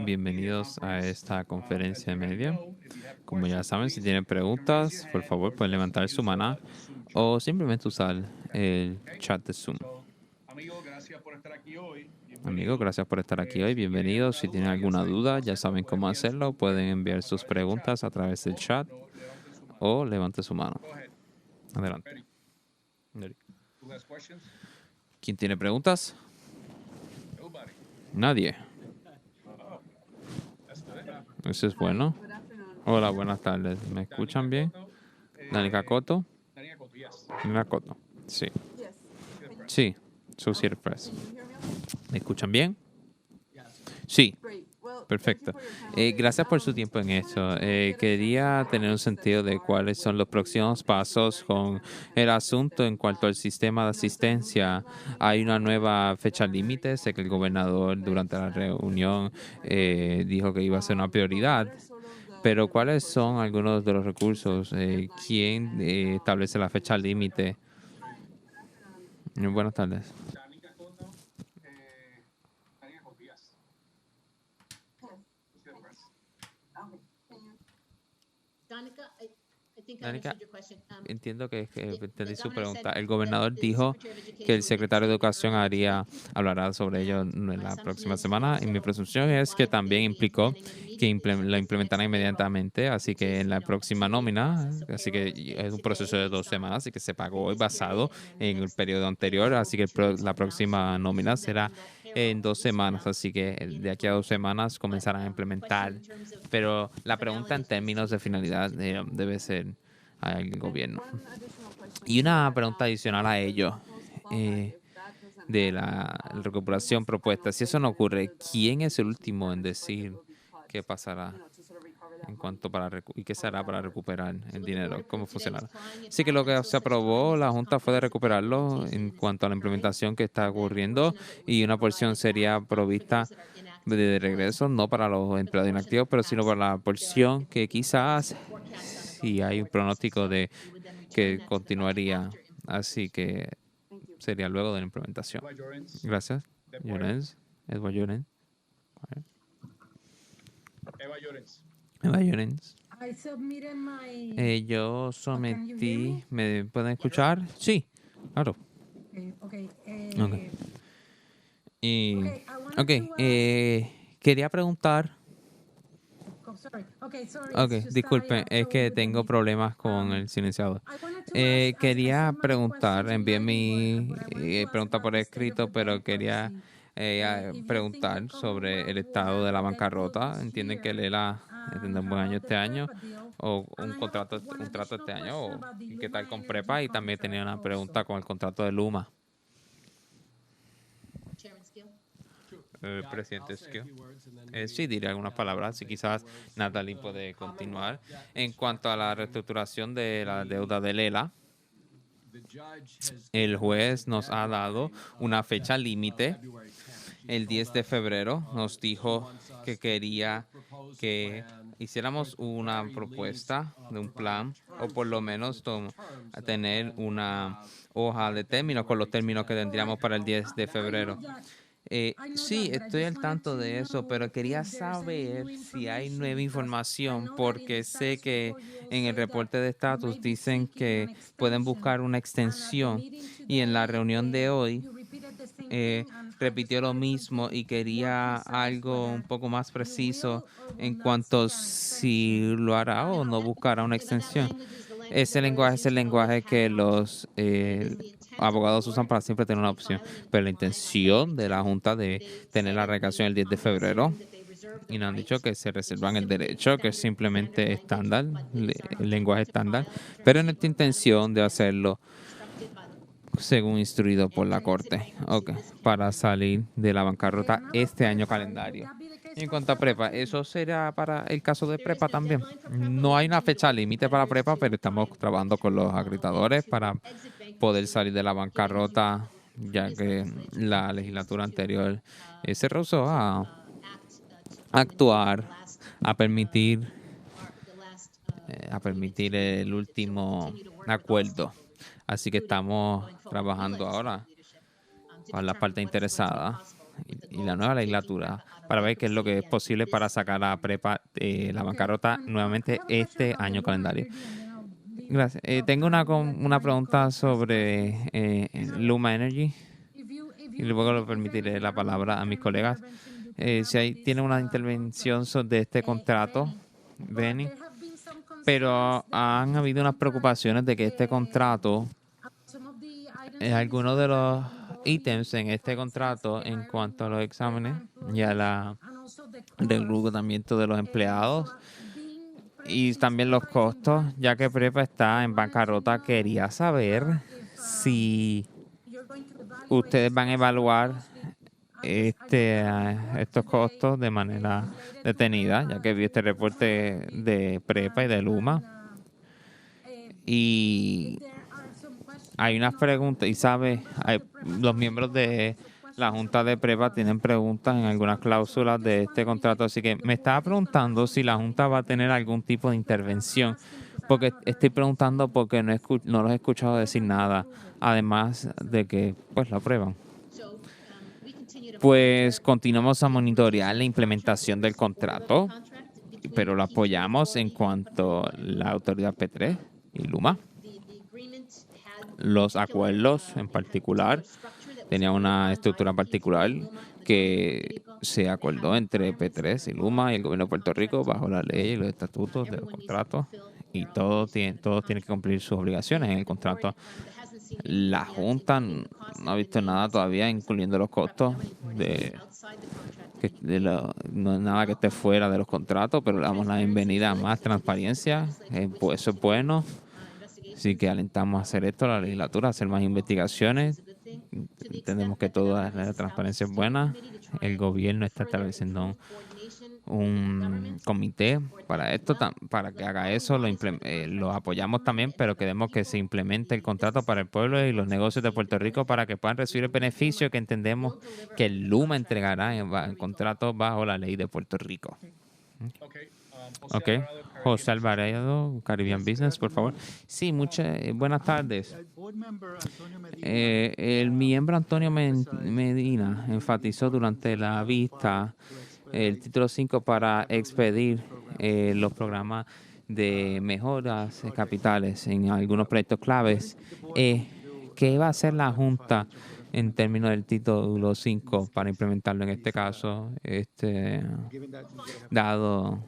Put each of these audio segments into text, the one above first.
Bienvenidos a esta conferencia de media. Como ya saben, si tienen preguntas, por favor pueden levantar su mano o simplemente usar el chat de Zoom. Amigos, gracias por estar aquí hoy. Bienvenidos. Si tienen alguna duda, ya saben cómo hacerlo. Pueden enviar sus preguntas a través del chat o levante su mano. Adelante. ¿Quién tiene preguntas? Nadie. Eso es bueno. Hola, buenas tardes. ¿Me escuchan bien? Danica Cotto. Danica Cotto. Sí. Sí. Associated Press. ¿Me escuchan bien? Sí. Perfecto. Gracias por su tiempo en esto. Quería tener un sentido de cuáles son los próximos pasos con el asunto en cuanto al sistema de asistencia. Hay una nueva fecha límite. Sé que el gobernador durante la reunión dijo que iba a ser una prioridad. Pero ¿cuáles son algunos de los recursos? ¿Quién establece la fecha límite? Buenas tardes. Danica, entiendo que entendí su pregunta. El gobernador dijo que el secretario de Educación hablará sobre ello en la próxima semana y mi presunción es que también implicó que lo implementará inmediatamente, así que en la próxima nómina, así que es un proceso de 2 semanas y que se pagó hoy basado en el periodo anterior, así que la próxima nómina será en 2 semanas, así que de aquí a 2 semanas comenzarán a implementar. Pero la pregunta en términos de finalidad debe ser al gobierno. Y una pregunta adicional a ello, de la recuperación propuesta. Si eso no ocurre, ¿quién es el último en decir qué pasará en cuanto y qué se hará para recuperar el dinero? ¿Cómo funcionará? Sí que lo que se aprobó la Junta fue de recuperarlo en cuanto a la implementación que está ocurriendo y una porción sería provista de regreso, no para los empleados inactivos, pero sino para la porción que quizás si hay un pronóstico de que continuaría. Así que sería luego de la implementación. Gracias. Llorens. Edward Llorens. Eva Llorens. Yo sometí. ¿Me pueden escuchar? Sí, claro. Okay. Y, quería preguntar. Ok, disculpen, es que tengo problemas con el silenciador. Quería preguntar, envié mi pregunta por escrito, pero quería preguntar sobre el estado de la bancarrota. ¿Entienden que Lela tendrá un buen año este año o un trato este año? ¿O qué tal con Prepa? Y también tenía una pregunta con el contrato de Luma. Presidente Skill. Sí, diré algunas palabras y quizás Natalie puede continuar. En cuanto a la reestructuración de la deuda de Lela, el juez nos ha dado una fecha límite. El 10 de febrero nos dijo que quería que hiciéramos una propuesta de un plan o por lo menos tener una hoja de términos con los términos que tendríamos para el 10 de febrero. Sí, estoy al tanto de eso, pero quería saber si hay nueva información porque sé que en el reporte de estatus dicen que pueden buscar una extensión y en la reunión de hoy repitió lo mismo y quería algo un poco más preciso en cuanto si lo hará o no buscará una extensión. Ese lenguaje es el lenguaje que los abogados usan para siempre tener una opción. Pero la intención de la Junta de tener la revocación el 10 de febrero, y nos han dicho que se reservan el derecho, que es simplemente estándar, el lenguaje estándar, pero en esta intención de hacerlo según instruido por la Corte, para salir de la bancarrota este año calendario. Y en cuanto a Prepa, eso será para el caso de Prepa también. No hay una fecha límite para Prepa, pero estamos trabajando con los acreditadores para poder salir de la bancarrota, ya que la legislatura anterior se rehusó a actuar, a permitir el último acuerdo. Así que estamos trabajando ahora con la parte interesada y la nueva legislatura para ver qué es lo que es posible para sacar a Prepa de la bancarrota nuevamente este año calendario. Gracias. Tengo una pregunta sobre Luma Energy y luego le permitiré la palabra a mis colegas. Si tiene una intervención de este contrato, Benny, pero han habido unas preocupaciones de que este contrato, algunos de los ítems en este contrato en cuanto a los exámenes y a del reclutamiento de los empleados y también los costos, ya que Prepa está en bancarrota, quería saber si ustedes van a evaluar estos costos de manera detenida, ya que vi este reporte de Prepa y de Luma. Y hay unas preguntas, y los miembros de la Junta de Prepa tienen preguntas en algunas cláusulas de este contrato, así que me estaba preguntando si la Junta va a tener algún tipo de intervención, porque estoy preguntando porque no los he escuchado decir nada, además de que pues lo aprueban. Pues continuamos a monitorear la implementación del contrato, pero lo apoyamos en cuanto a la autoridad P3 y Luma. Los acuerdos en particular tenían una estructura particular que se acordó entre P3 y Luma y el gobierno de Puerto Rico bajo la ley y los estatutos de los contratos, y todos tienen que cumplir sus obligaciones en el contrato. La Junta no ha visto nada todavía, incluyendo los costos no nada que esté fuera de los contratos, pero le damos la bienvenida a más transparencia, pues eso es bueno. Así que alentamos a hacer esto, la legislatura, a hacer más investigaciones. Entendemos que toda la transparencia es buena. El gobierno está estableciendo un comité para esto, para que haga eso. Lo apoyamos también, pero queremos que se implemente el contrato para el pueblo y los negocios de Puerto Rico para que puedan recibir el beneficio que entendemos que el Luma entregará en contrato bajo la ley de Puerto Rico. Ok. José Alvarado, Caribbean Business, por favor. Sí, buenas tardes. El miembro Antonio Medina enfatizó durante la vista el título 5 para expedir los programas de mejoras capitales en algunos proyectos claves. ¿Qué va a hacer la Junta en términos del título 5 para implementarlo en este caso? Dado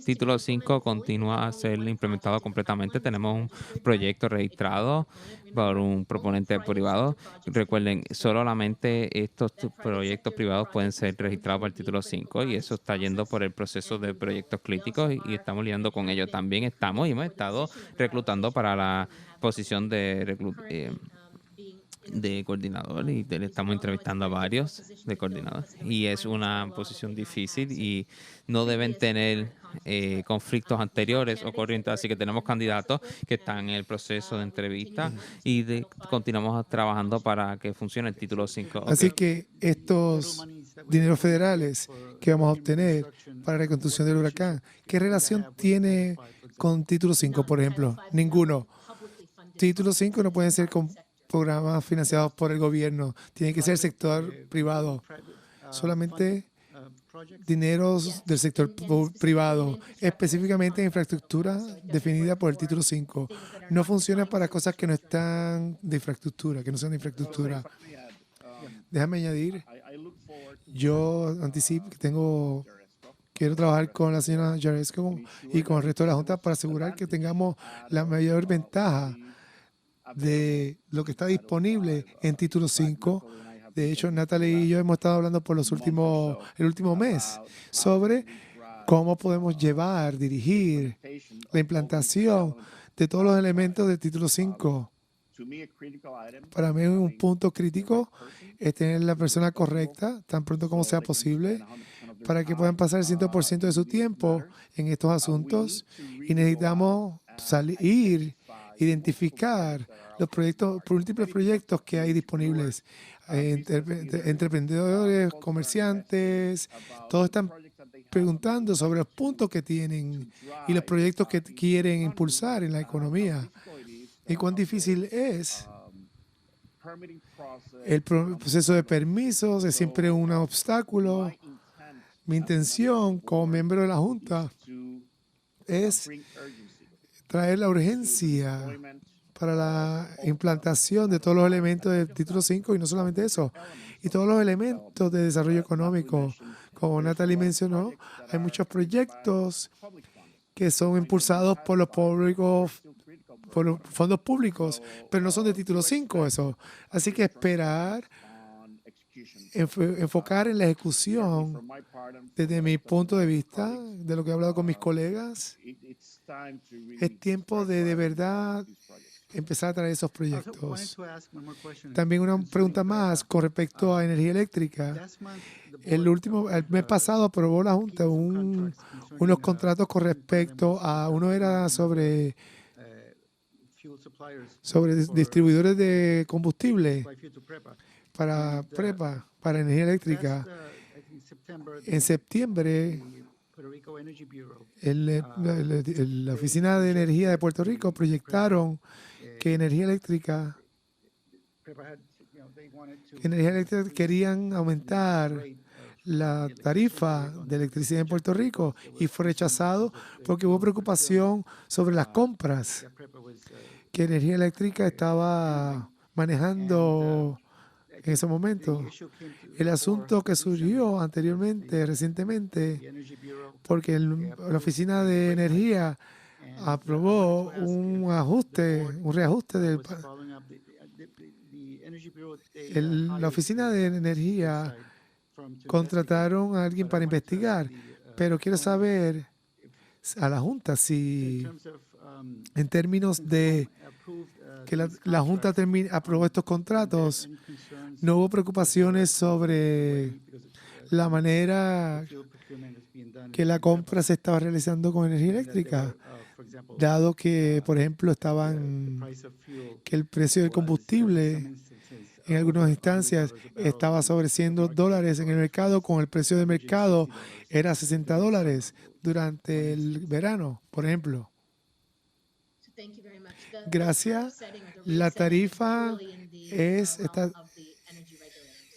título 5 continúa a ser implementado completamente. Tenemos un proyecto registrado por un proponente privado. Recuerden, solamente estos proyectos privados pueden ser registrados por el título 5 y eso está yendo por el proceso de proyectos críticos y estamos lidiando con ello. También hemos estado reclutando para la posición de coordinador y estamos entrevistando a varios de coordinador y es una posición difícil y no deben tener conflictos anteriores o corrientes, así que tenemos candidatos que están en el proceso de entrevista y continuamos trabajando para que funcione el título 5. Okay. Así que estos dineros federales que vamos a obtener para la reconstrucción del huracán, ¿qué relación tiene con título 5, por ejemplo? Ninguno. Título 5 no pueden ser con programas financiados por el gobierno, tiene que ser el sector privado. Solamente dineros del sector privado, específicamente infraestructura definida por el título 5. No funciona para cosas que no están de infraestructura, que no son de infraestructura. Déjame añadir, yo anticipo que quiero trabajar con la señora Jaresco y con el resto de la Junta para asegurar que tengamos la mayor ventaja de lo que está disponible en título 5. De hecho, Natalie y yo hemos estado hablando por el último mes sobre cómo podemos dirigir la implantación de todos los elementos del título 5. Para mí un punto crítico es tener la persona correcta tan pronto como sea posible para que puedan pasar el 100% de su tiempo en estos asuntos y necesitamos identificar los múltiples proyectos que hay disponibles. Emprendedores, comerciantes, todos están preguntando sobre los puntos que tienen y los proyectos que quieren impulsar en la economía. Y cuán difícil es El proceso de permisos es siempre un obstáculo. Mi intención como miembro de la Junta es traer la urgencia para la implantación de todos los elementos del título 5 y no solamente eso, y todos los elementos de desarrollo económico. Como Natalie mencionó, hay muchos proyectos que son impulsados por los fondos públicos, pero no son de título 5 eso. Así que esperar, enfocar en la ejecución desde mi punto de vista, de lo que he hablado con mis colegas, es tiempo de verdad empezar a traer esos proyectos. También una pregunta más con respecto a energía eléctrica. El mes pasado aprobó la Junta unos contratos con respecto a, uno era sobre distribuidores de combustible para PREPA, para energía eléctrica. En septiembre, la Oficina de Energía de Puerto Rico proyectaron que energía eléctrica querían aumentar la tarifa de electricidad en Puerto Rico y fue rechazado porque hubo preocupación sobre las compras que energía eléctrica estaba manejando en ese momento. El asunto que surgió anteriormente, recientemente, porque la Oficina de Energía aprobó un reajuste la Oficina de Energía contrataron a alguien para investigar, pero quiero saber a la Junta si en términos de que la Junta aprobó estos contratos, no hubo preocupaciones sobre la manera que la compra se estaba realizando con energía eléctrica, dado que, por ejemplo, que el precio del combustible en algunas instancias estaba sobre $100 en el mercado, con el precio de mercado era $60 durante el verano, por ejemplo. Gracias. La tarifa está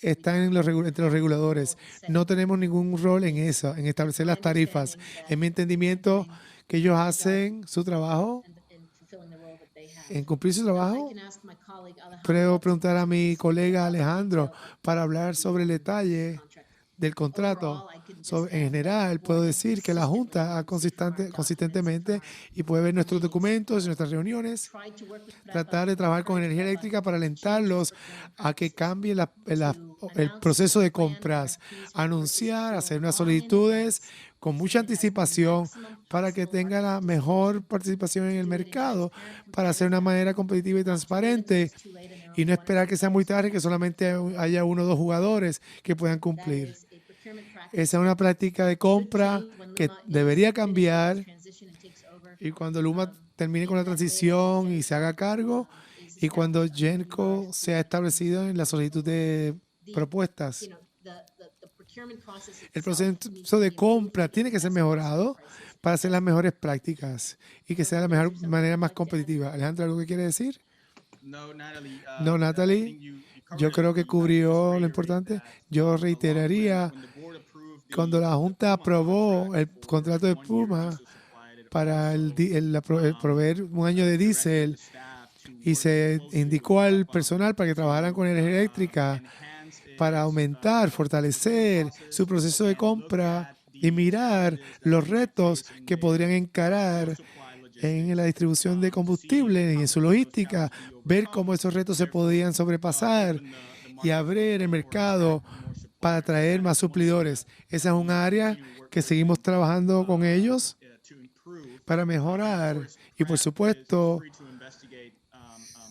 entre los reguladores. No tenemos ningún rol en eso, en establecer las tarifas. En mi entendimiento, que ellos hacen su trabajo, en cumplir su trabajo. Puedo preguntar a mi colega Alejandro para hablar sobre el detalle del contrato. En general, puedo decir que la Junta consistentemente y puede ver nuestros documentos y nuestras reuniones, tratar de trabajar con energía eléctrica para alentarlos a que cambie el proceso de compras, anunciar, hacer unas solicitudes con mucha anticipación para que tenga la mejor participación en el mercado, para hacer una manera competitiva y transparente y no esperar que sea muy tarde, que solamente haya uno o dos jugadores que puedan cumplir. Esa es una práctica de compra que debería cambiar y cuando Luma termine con la transición y se haga cargo y cuando GENCO sea establecido en la solicitud de propuestas. El proceso de compra tiene que ser mejorado para hacer las mejores prácticas y que sea la mejor manera más competitiva. Alejandro, ¿algo que quiere decir? No, Natalie. Yo creo que cubrió lo importante. Yo reiteraría, cuando la Junta aprobó el contrato de Puma para proveer un año de diésel y se indicó al personal para que trabajaran con energía eléctrica para aumentar, fortalecer su proceso de compra y mirar los retos que podrían encarar en la distribución de combustible y en su logística, ver cómo esos retos se podían sobrepasar y abrir el mercado para atraer más suplidores. Esa es un área que seguimos trabajando con ellos para mejorar y, por supuesto,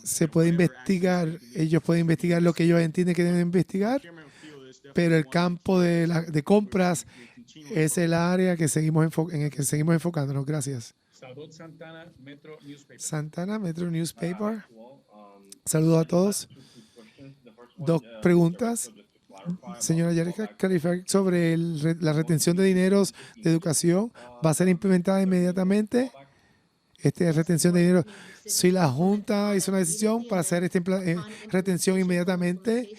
se puede investigar, ellos pueden investigar lo que ellos entienden que deben investigar, pero el campo de compras es el área en el que seguimos enfocándonos. Gracias. Santana, Metro Newspaper. Saludos a todos. Dos preguntas. Señora Yareka, clarificar sobre la retención de dineros de educación. ¿Va a ser implementada inmediatamente Esta retención de dinero. Si la Junta hizo una decisión para hacer esta retención inmediatamente,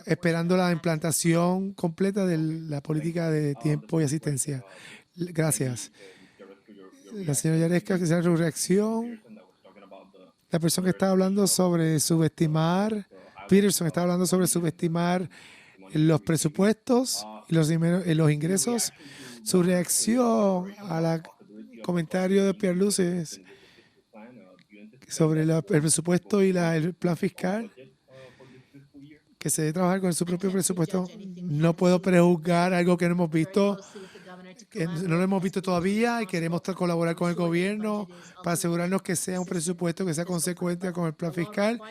esperando la implantación completa de la política de tiempo y asistencia. Gracias. La señora Yaresca, que sea su reacción. La persona que está hablando sobre subestimar, Peterson está hablando sobre subestimar los presupuestos y los ingresos. Su reacción al comentario de Pierluce sobre el presupuesto y el plan fiscal, que se debe trabajar con su propio presupuesto. No puedo prejuzgar algo que no hemos visto, que no lo hemos visto todavía y queremos colaborar con el gobierno para asegurarnos que sea un presupuesto que sea consecuente con el plan fiscal.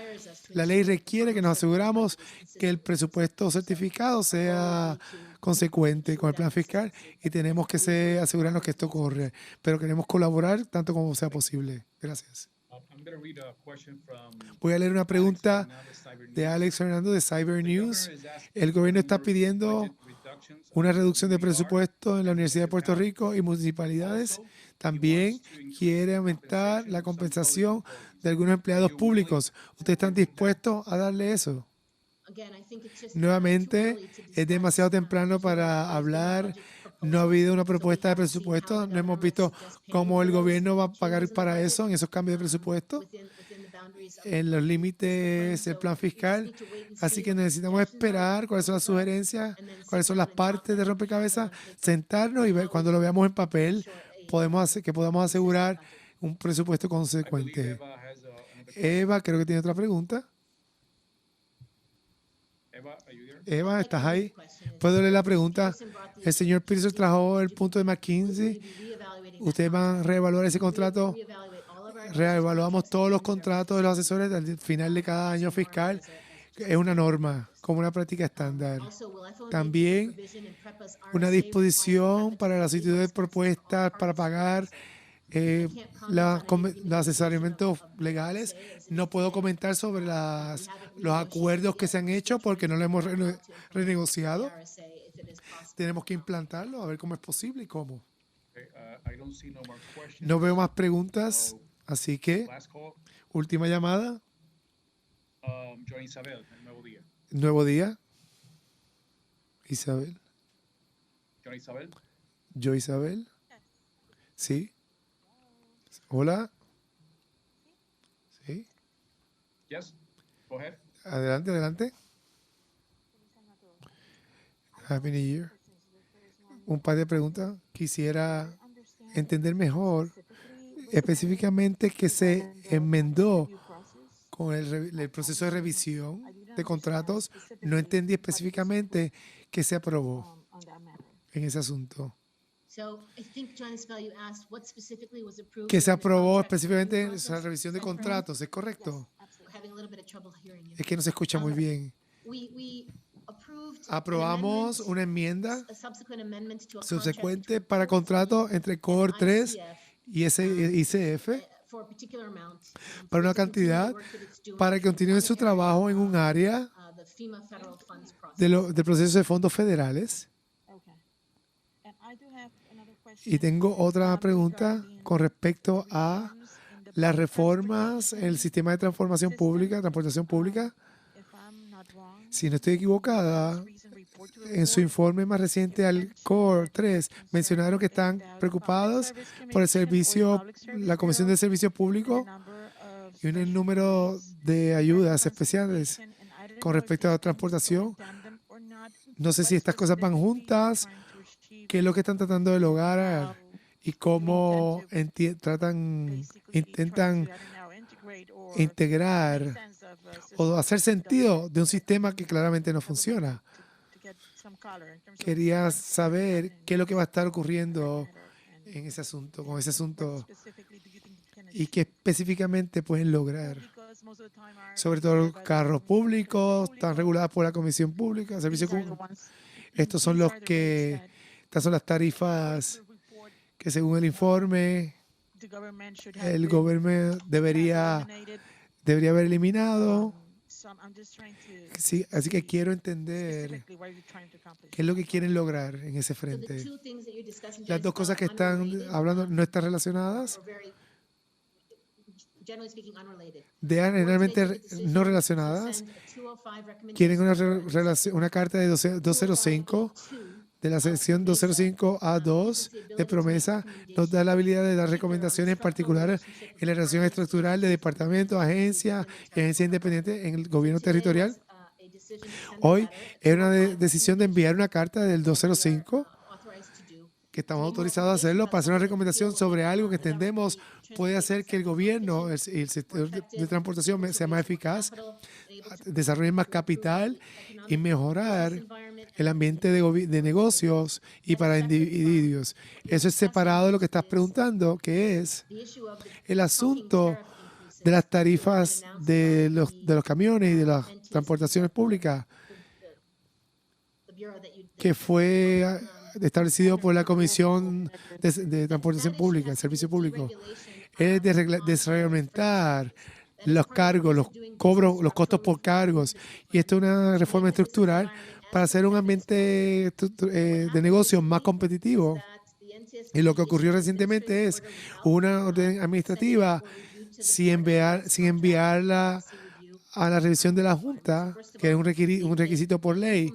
La ley requiere que nos aseguramos que el presupuesto certificado sea consecuente con el plan fiscal y tenemos que asegurarnos que esto ocurre, pero queremos colaborar tanto como sea posible. Gracias. Voy a leer una pregunta de Alex Fernando de Cyber News. El gobierno está pidiendo una reducción de presupuesto en la Universidad de Puerto Rico y municipalidades. También quiere aumentar la compensación de algunos empleados públicos. ¿Ustedes están dispuestos a darle eso? Nuevamente, es demasiado temprano para hablar. No ha habido una propuesta de presupuesto. No hemos visto cómo el gobierno va a pagar para eso, en esos cambios de presupuesto, en los límites del plan fiscal. Así que necesitamos esperar cuáles son las sugerencias, cuáles son las partes de rompecabezas, sentarnos y ver, cuando lo veamos en papel, podamos asegurar un presupuesto consecuente. Eva, creo que tiene otra pregunta. Eva, ¿estás ahí? ¿Puedo leer la pregunta? El señor Peterson trajo el punto de McKinsey. ¿Ustedes van a reevaluar ese contrato? Reevaluamos todos los contratos de los asesores al final de cada año fiscal. Es una norma, como una práctica estándar. También una disposición para las solicitudes de propuestas para pagar los asesoramientos legales. No puedo comentar sobre los acuerdos que se han hecho porque no lo hemos renegociado. Tenemos que implantarlo, a ver cómo es posible y cómo. No veo más preguntas, así que última llamada. Nuevo día. Isabel. Yo Isabel. Sí. Hola. Sí. Adelante, adelante. Happy New Year. Un par de preguntas. Quisiera entender mejor específicamente que se enmendó con el proceso de revisión de contratos. No entendí específicamente qué se aprobó en ese asunto. ¿Qué se aprobó específicamente en esa revisión de contratos? ¿Es correcto? Es que no se escucha muy bien. Aprobamos una enmienda subsecuente para contratos entre Core 3 y ICF para una cantidad para que continúen su trabajo en un área del proceso de fondos federales. Y tengo otra pregunta con respecto a las reformas en el sistema de transportación pública. Si no estoy equivocada, en su informe más reciente al Core 3 mencionaron que están preocupados por el servicio, la Comisión de Servicio Público y un número de ayudas especiales con respecto a la transportación. No sé si estas cosas van juntas, qué es lo que están tratando de lograr y cómo intentan integrar o hacer sentido de un sistema que claramente no funciona. Quería saber qué es lo que va a estar ocurriendo en ese asunto, con ese asunto, y qué específicamente pueden lograr. Sobre todo los carros públicos, están regulados por la Comisión Pública, Servicios Públicos. Estas son las tarifas que según el informe el gobierno debería haber eliminado. Sí, así que quiero entender qué es lo que quieren lograr en ese frente. Las dos cosas que están hablando no están relacionadas. generalmente no relacionadas, quieren una carta de 205 de la sección 205A2 de promesa. Nos da la habilidad de dar recomendaciones particulares en la relación estructural de departamentos, agencias y agencias independientes en el gobierno territorial. Hoy es una decisión de enviar una carta del 205 que estamos autorizados a hacerlo para hacer una recomendación sobre algo que entendemos puede hacer que el gobierno, el sector de transportación sea más eficaz, desarrolle más capital y mejorar el ambiente de negocios y para individuos. Eso es separado de lo que estás preguntando, que es el asunto de las tarifas de los camiones y de las transportaciones públicas, que fue establecido por la Comisión de Transportación Pública, Servicio Público. Es desreglamentar los cargos, los cobros, los costos por cargos. Y esto es una reforma estructural para hacer un ambiente de negocios más competitivo. Y lo que ocurrió recientemente es una orden administrativa sin enviarla a la revisión de la Junta, que es un requisito por ley.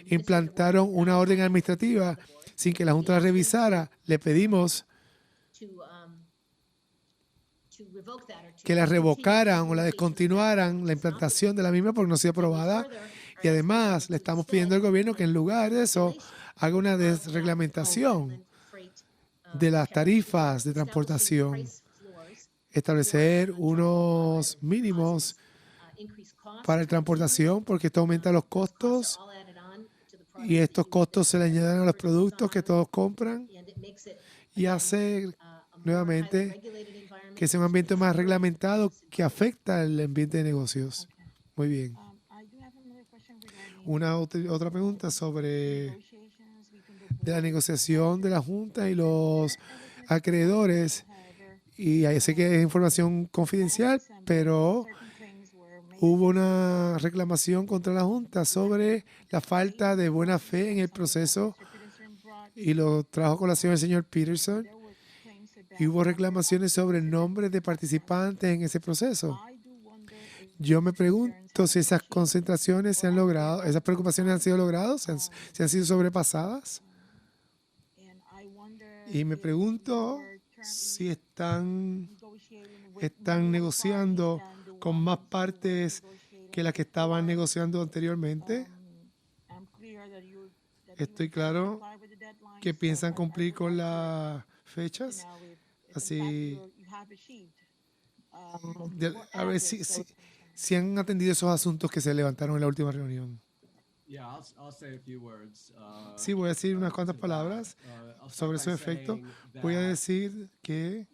Implantaron una orden administrativa sin que la Junta la revisara. Le pedimos que la revocaran o la descontinuaran la implantación de la misma porque no ha sido aprobada. Y además le estamos pidiendo al gobierno que en lugar de eso haga una desreglamentación de las tarifas de transportación, establecer unos mínimos para la transportación porque esto aumenta los costos y estos costos se le añaden a los productos que todos compran y hace nuevamente que sea un ambiente más reglamentado que afecta el ambiente de negocios. Muy bien. Otra pregunta sobre de la negociación de la Junta y los acreedores. Y ahí sé que es información confidencial, pero hubo una reclamación contra la Junta sobre la falta de buena fe en el proceso y lo trajo a colación el señor Peterson. Y hubo reclamaciones sobre el nombre de participantes en ese proceso. Yo me pregunto si esas concentraciones se han logrado, esas preocupaciones han sido logradas, si han sido sobrepasadas. Y me pregunto si están negociando con más partes que las que estaban negociando anteriormente. Estoy claro que piensan cumplir con las fechas. Así, a ver si han atendido esos asuntos que se levantaron en la última reunión. Sí, voy a decir unas cuantas palabras sobre su efecto. Voy a decir que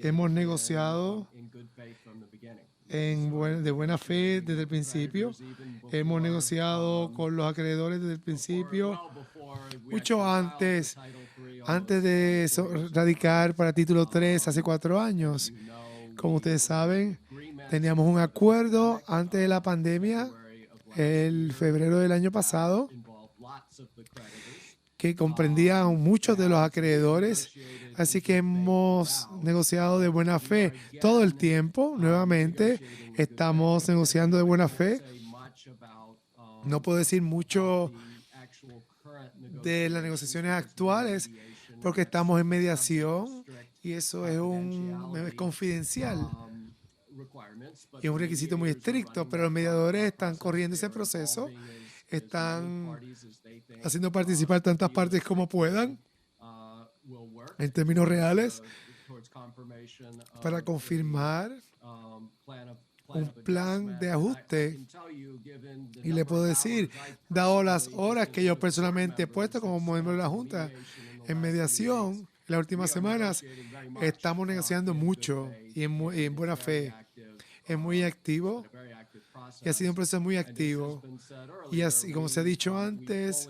hemos negociado de buena fe desde el principio. Hemos negociado con los acreedores desde el principio, mucho antes de radicar para Título 3 hace 4 años. Como ustedes saben, teníamos un acuerdo antes de la pandemia, el febrero del año pasado, que comprendía a muchos de los acreedores. Así que hemos negociado de buena fe todo el tiempo. Nuevamente, estamos negociando de buena fe. No puedo decir mucho de las negociaciones actuales porque estamos en mediación y eso es confidencial y es un requisito muy estricto, pero los mediadores están corriendo ese proceso, están haciendo participar tantas partes como puedan en términos reales para confirmar un plan de ajuste. Y le puedo decir, dado las horas que yo personalmente he puesto como miembro de la Junta en mediación, en las últimas semanas, estamos negociando mucho y en buena fe. Es muy activo y ha sido un proceso muy activo. Y así, como se ha dicho antes,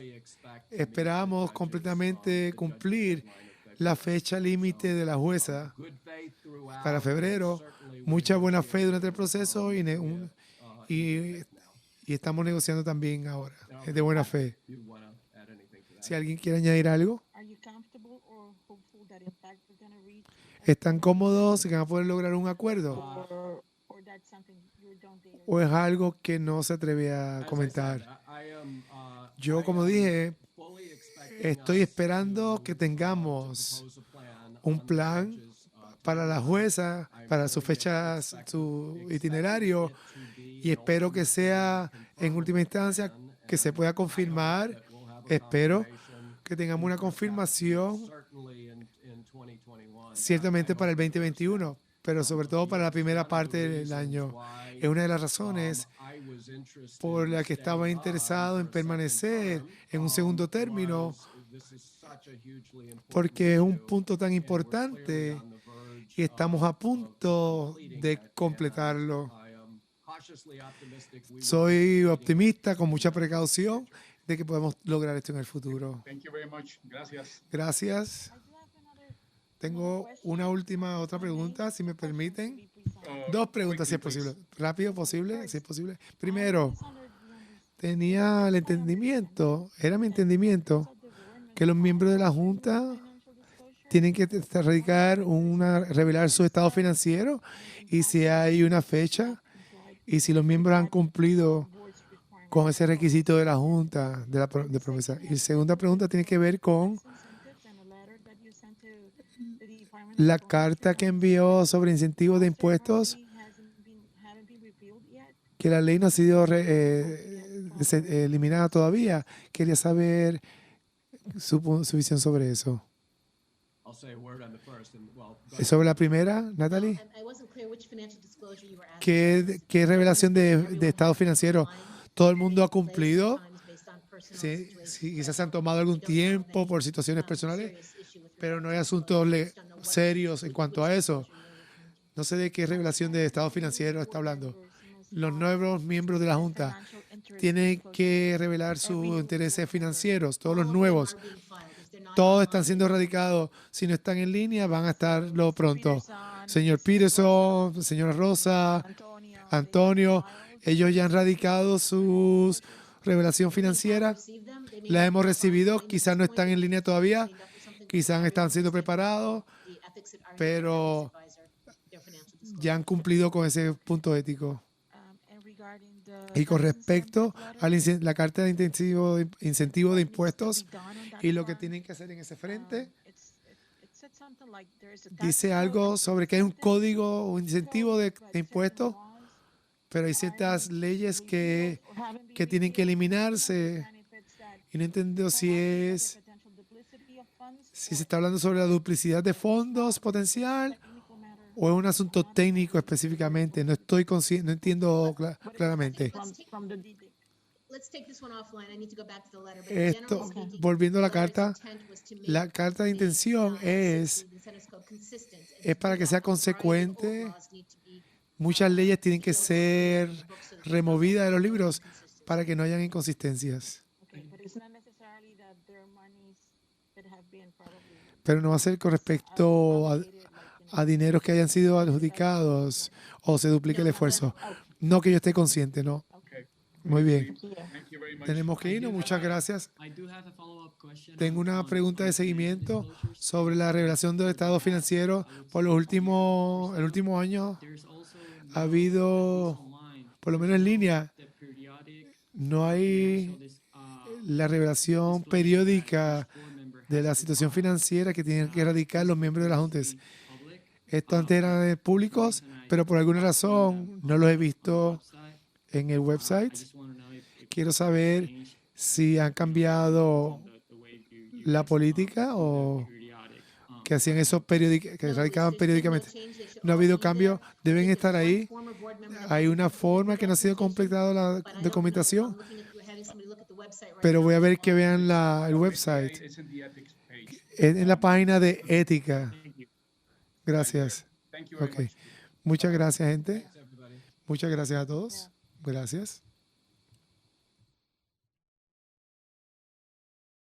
esperamos completamente cumplir la fecha límite de la jueza para febrero. Mucha buena fe durante el proceso y estamos negociando también ahora, de buena fe. Si alguien quiere añadir algo. ¿Están cómodos y que van a poder lograr un acuerdo? ¿O es algo que no se atreve a comentar? Yo, como dije, estoy esperando que tengamos un plan para la jueza, para sus fechas, su itinerario, y espero que sea en última instancia que se pueda confirmar. Espero que tengamos una confirmación ciertamente para el 2021, pero sobre todo para la primera parte del año. Es una de las razones por la que estaba interesado en permanecer en un segundo término, porque es un punto tan importante y estamos a punto de completarlo. Soy optimista, con mucha precaución, de que podemos lograr esto en el futuro. Gracias. Tengo una otra pregunta, si me permiten. Dos preguntas, si es posible. Rápido, posible, si es posible. Primero, tenía el entendimiento, era mi entendimiento, que los miembros de la Junta tienen que revelar su estado financiero y si hay una fecha y si los miembros han cumplido con ese requisito de la Junta de promesa. Y la segunda pregunta tiene que ver con la carta que envió sobre incentivos de impuestos, que la ley no ha sido eliminada todavía. Quería saber su visión sobre eso. Sobre la primera, Natalie, ¿qué revelación de estado financiero? ¿Todo el mundo ha cumplido? Sí, quizás se han tomado algún tiempo por situaciones personales, pero no hay asuntos serios en cuanto a eso. No sé de qué revelación de estado financiero está hablando. Los nuevos miembros de la Junta tienen que revelar sus intereses financieros, todos los nuevos. Todos están siendo radicados. Si no están en línea, van a estarlo pronto. Señor Peterson, señora Rosa, Antonio, ellos ya han radicado su revelación financiera. La hemos recibido. Quizás no están en línea todavía. Quizás están siendo preparados, pero ya han cumplido con ese punto ético. Y con respecto a la carta de incentivo de impuestos y lo que tienen que hacer en ese frente, dice algo sobre que hay un código, un incentivo de impuestos, pero hay ciertas leyes que tienen que eliminarse. Y no entiendo si se está hablando sobre la duplicidad de fondos potencial o es un asunto técnico específicamente. No estoy no entiendo claramente. Esto, volviendo a la carta de intención es para que sea consecuente. Muchas leyes tienen que ser removidas de los libros para que no hayan inconsistencias. Pero no va a ser con respecto a dineros que hayan sido adjudicados o se duplique el esfuerzo. No que yo esté consciente, ¿no? Muy bien. Tenemos que irnos. Muchas gracias. Tengo una pregunta de seguimiento sobre la revelación del estado financiero. Por el último año ha habido, por lo menos en línea, no hay la revelación periódica de la situación financiera que tienen que erradicar los miembros de las juntas. Esto antes eran públicos, pero por alguna razón no los he visto en el website. Quiero saber si han cambiado la política o que hacían eso que erradicaban periódicamente. No ha habido cambio, deben estar ahí. Hay una forma que no ha sido completada la documentación, pero voy a ver que vean el website. En la página de ética. Gracias. Okay. Muchas gracias, gente. Muchas gracias a todos. Gracias.